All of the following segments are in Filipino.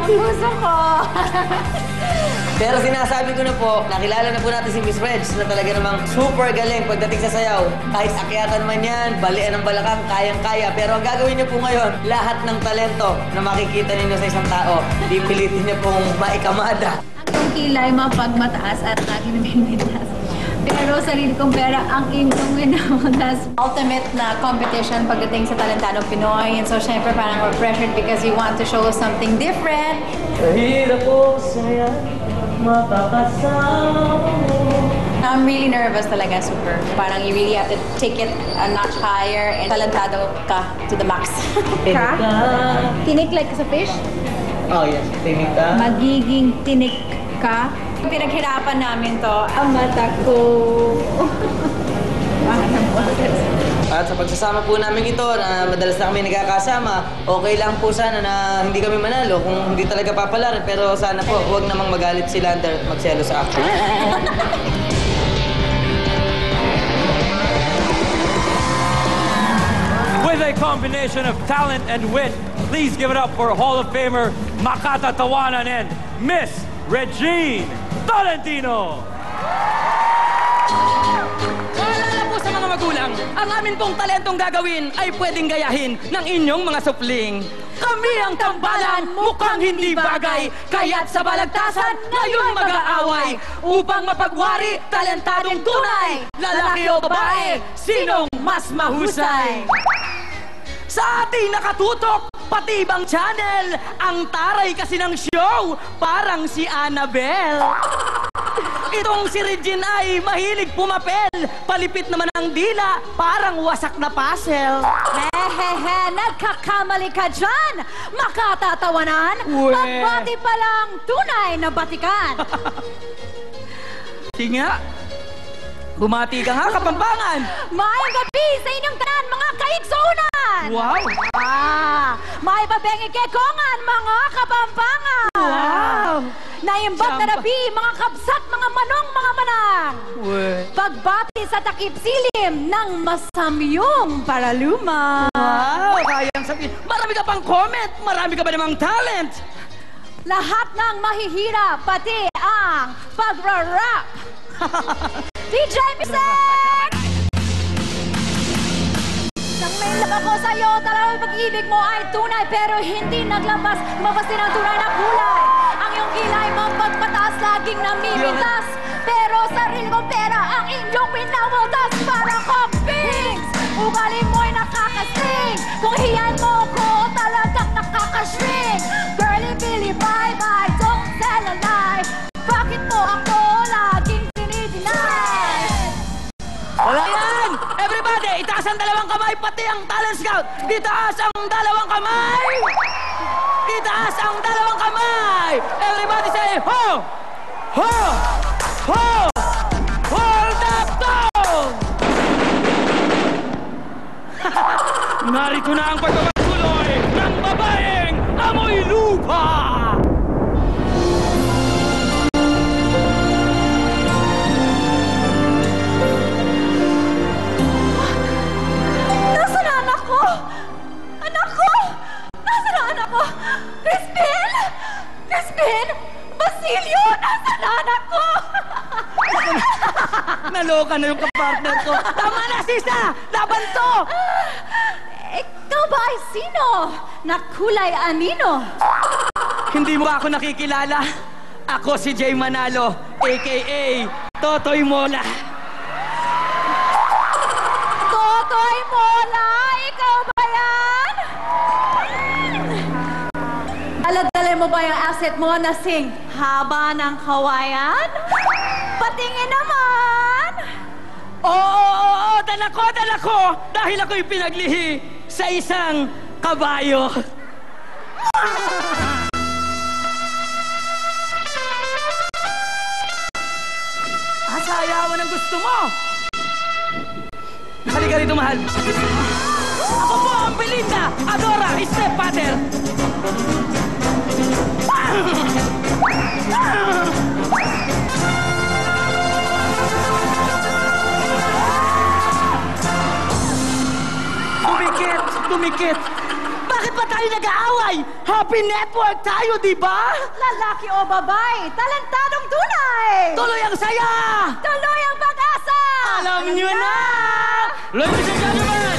Ang puso ko. Pero sinasabi ko na po, nakilala na po natin si Miss Reg na talaga namang super galing pagdating sa sayaw. Kahit akyatan man yan, balian ng balakang, kayang-kaya. Pero ang gagawin niyo po ngayon, lahat ng talento na makikita ninyo sa isang tao, pipilitin niyo pong maikamada. Ang kilay mapagmataas at aking minimitas. Pero sarili kong pera ang inyong minamondas. Ultimate na competition pagdating sa talentadong Pinoy. And so, syempre, parang we're pressured because you want to show something different. Kahirap po saya, makakasama mo. I'm really nervous talaga, super. Parang you really have to take it a notch higher and talentado ka to the max. Ka? Tinik like sa fish? Oh, yes. Tinik ka. Magiging tinik ka. Pinaghirapan namin to. Ang mata ko. At sa pagsasama po namin ito, na madalas na kami nagkakasama, okay lang po sana na hindi kami manalo kung hindi talaga papalarin. Pero sana po, huwag namang magalit si Lander at magselo sa akin. With a combination of talent and wit, please give it up for Hall of Famer Makata Tawanan and Miss Regine Tolentino! Paalala po sa mga magulang, ang amin pong talentong gagawin ay pwedeng gayahin ng inyong mga supling. Kami ang tambalan, mukhang hindi bagay, kaya't sa balagtasan, ngayon mag-aaway. Upang mapagwari, talentadong tunay, lalaki o babae, sinong mas mahusay? Sa ating nakatutok, pati ibang channel, ang taray kasi ng show, parang si Annabelle. Itong si Regine ay mahilig pumapel, palipit naman ang dila, parang wasak na puzzle. Hehehe, nagkakamali ka dyan! Makatatawanan, magbati pa lang tunay na batikan. Sige nga, bumati ka nga, Kapampangan. Maayong gabi sa inyong tanan, mga kaigsunan! Wow! May babengi kekongan, mga Kapampangan! Wow! Naimbat na nabi, mga kabsat, mga manong, mga manang! Pagbati sa takip silim ng masamyong paraluma. Wow! Kayang sabihin, marami ka pang comment, marami ka ba namang talent? Lahat ng mahihirap, pati ang pagra-rap. DJ Music! Nang may love ako sa'yo, talagang pag-ibig mo ay tunay, pero hindi naglabas, mabasin ang tunay na kulay. Ang iyong kilay mapagmataas, laging namimintas, pero sarili kong pera ang inyong winawaldas. Para kong pigs, ugali mo'y nakakasing. Kung hiyan mo ko, talagang nakakashrink. Girlie Billy, bye-bye, don't tell a lie. Bakit mo ako laging dinideny? Wala yan! Everybody, itaas ang dalawang kamay, pati ang talent scout! Itaas ang dalawang kamay! Itaas ang dalawang kamay! Everybody say, ho! Ho! Ho! Hold up down! Narito na ang pagpapatuloy ng babaeng amoy lupa! Nasaan ang anak ko? Anak ko? Nasaan ang anak ko? Crispin? Crispin? Basilio? Nasaan ang anak ko? Naloka na yung kapartner ko. Tama na, sisa! Laban to! Ikaw ba ay sino? Nakulay anino? Hindi mo ako nakikilala. Ako si Jay Manalo, a.k.a. Totoy Mola. Totoy Mola? Ikaw ba yan? Aladala mo ba yung asset mo na sing haba ng kawayan? Patingin naman! Oo, dala ko! Dahil ako'y pinaglihi sa isang kabayo. Sayawan ang gusto mo! Halika rito, mahal. Ako po ang Belinda, Adora, stepfather. Dumikit! Bakit ba tayo nag-aaway. Happy network tayo, di ba? Lalaki o babae, talentadong tunay! Tuloy ang saya! Tuloy ang pag-asa! Alam nyo na! Ladies and gentlemen,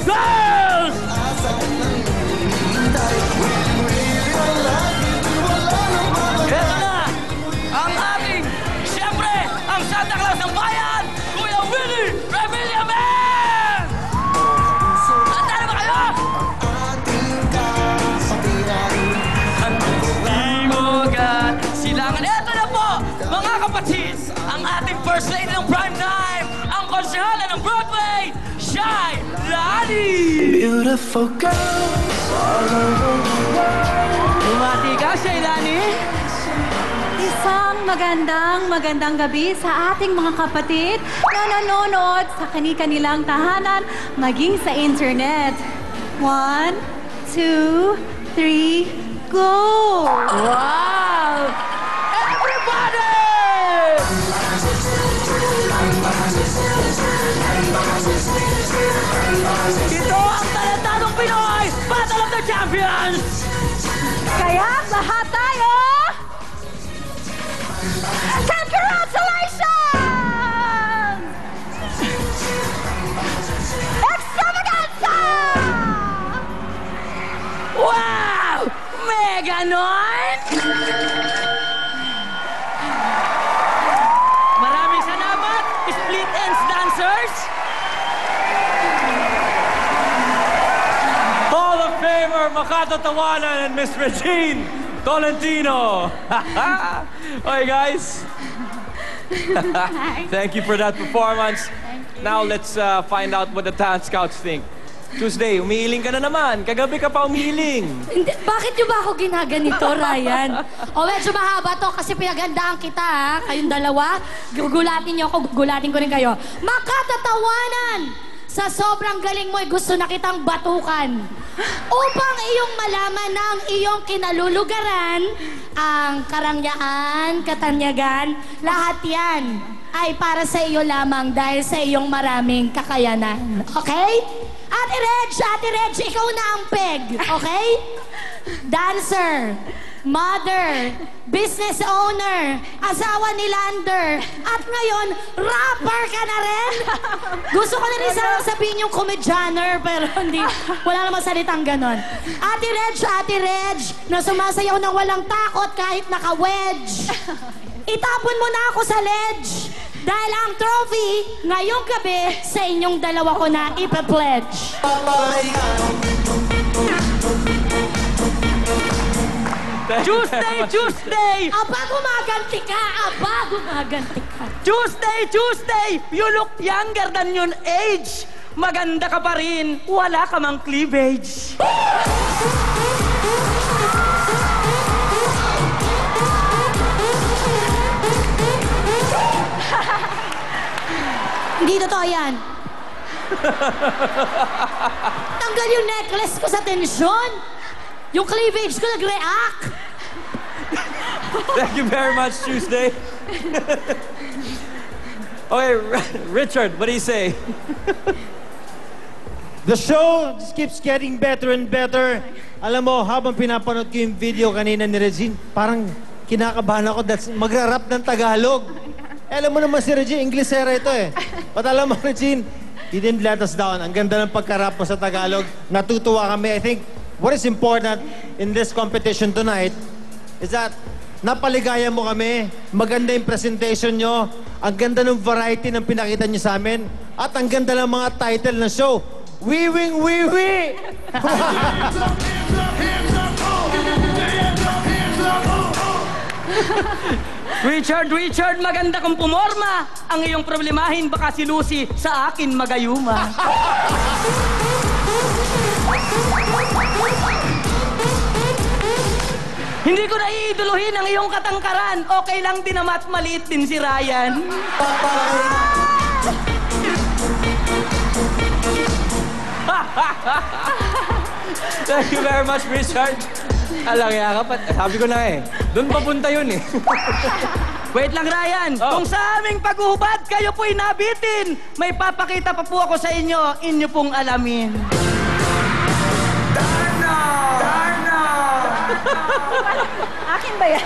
girls! Ito na, ang ating, siyempre, ang Santa Claus ng bayan, Kuya Willie Revilla-Man! Handa na ba kayo? Timogan, silangan. Ito na po, mga kapatid, ang ating first lady ng prime time, ang konsehala ng Broadway, Shy Lani! Beautiful girls all over the world. Bumati ka, Shy Lani? Isang magandang gabi sa ating mga kapatid na nanonood sa kani-kanilang tahanan, maging sa internet. 1, 2, 3, go! Wow! Everybody! Ito ang talentadong Pinoy Battle of the Champions! Kaya lahat tayo, congratulations! Extravaganza! Wow! Mega ganon? Maraming salamat, Split Ends Dancers! Hall of Famer Makata Tawanan and Miss Regine Tolentino. Okay, guys. Thank you for that performance. Now let's find out what the talent scouts think. Tuesday, umiiling ka na naman. Kagabi ka pa umiiling. Hindi, bakit nyo ba ako ginaganito, Ryan? O medyo mahaba to kasi pinaghandaan kita, ha? Kayong dalawa. Gugulatin nyo ako, gugulatin ko rin kayo. Makatatawanan! Sa sobrang galing mo, gusto na kitang batukan. Upang iyong malaman na ang iyong kinalulugaran, ang karangyaan, katanyagan, lahat yan ay para sa iyo lamang dahil sa iyong maraming kakayanan. Okay? Ate Reg, ikaw na ang peg. Okay? Dancer, mother, business owner, asawa ni Lander, at ngayon, rapper ka na rin? Gusto ko na rin sana sabihin yung komedyaner, pero hindi, wala namang salitang ganon. Ate Reg, na sumasayaw ng walang takot kahit naka-wedge. Itapon mo na ako sa ledge. Dahil ang trophy, ngayong gabi, sa inyong dalawa ko na ipa-pledge. Tuesday! Aba, gumaganti ka! Tuesday! You look younger than your age. Maganda ka pa rin. Wala ka mang cleavage. Hindi totoo yan. Tanggal yung necklace ko sa tensyon. Yung cleavage ko nag-react. Thank you very much, Tuesday. Okay, Richard, what do you say? The show just keeps getting better and better. Alam mo, habang pinapanood ko yung video kanina ni Regine, parang kinakabahan ako that's magra-rap ng Tagalog. Alam mo naman si Regine, Inglesera ito eh. But alam mo, Regine, you didn't let us down. Ang ganda ng pagka-rap mo sa Tagalog. Natutuwa kami. I think what is important in this competition tonight is that napaligaya mo kami. Maganda yung presentation nyo. Ang ganda ng variety ng pinakita nyo sa amin. At ang ganda ng mga title ng show. We wing, we we! Richard, maganda kong pumorma. Ang iyong problemahin, baka si Lucy sa akin magayuma. Hindi ko na iiduluhin ang iyong katangkaran. Okay lang din naman at maliit din si Ryan. Thank you very much, Richard. Alang yakap. Sabi ko na eh. Doon papunta yun eh. Wait lang, Ryan. Oh. Kung sa aming paghuhubad kayo po'y nabitin, may papakita pa po ako sa inyo, inyo pong alamin. Akin ba yan?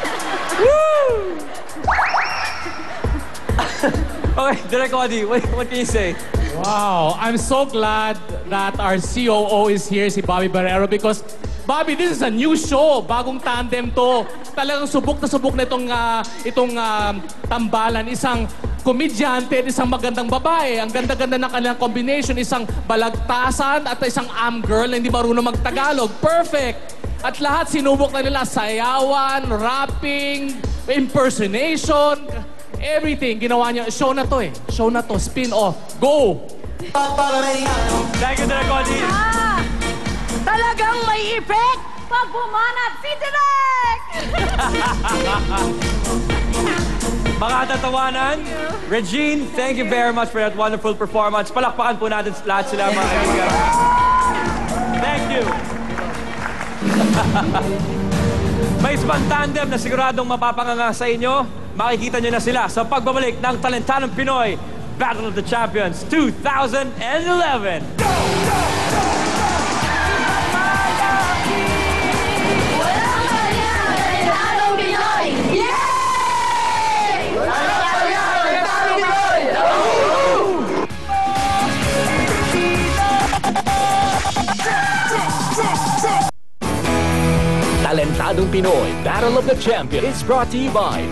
Okay, Direk Odi, what can you say? Wow, I'm so glad that our COO is here, si Bobby Barrero, because Bobby, this is a new show. Bagong tandem to. Talagang subok na itong tambalan. Isang komedyante at isang magandang babae. Ang ganda-ganda ng kanilang combination. Isang balagtasan at isang girl na hindi marunong mag-Tagalog. Perfect! At lahat sinubok na nila. Sayawan, rapping, impersonation, everything. Ginawa niya. Show na to eh. Show na to. Spin-off. Go! Thank you, Direk Odi. Talagang may effect! Pag bumanat si Direk! Makatatawanan. Regine, thank you very much for that wonderful performance. Palakpakan po natin lahat sila, mga kaibigan. Thank you. May isang tandem na siguradong mapapanganga sa inyo. Makikita nyo na sila sa pagbabalik ng Talentadong Pinoy Battle of the Champions 2011. Talentadong Pinoy Battle of the Champions is brought to you by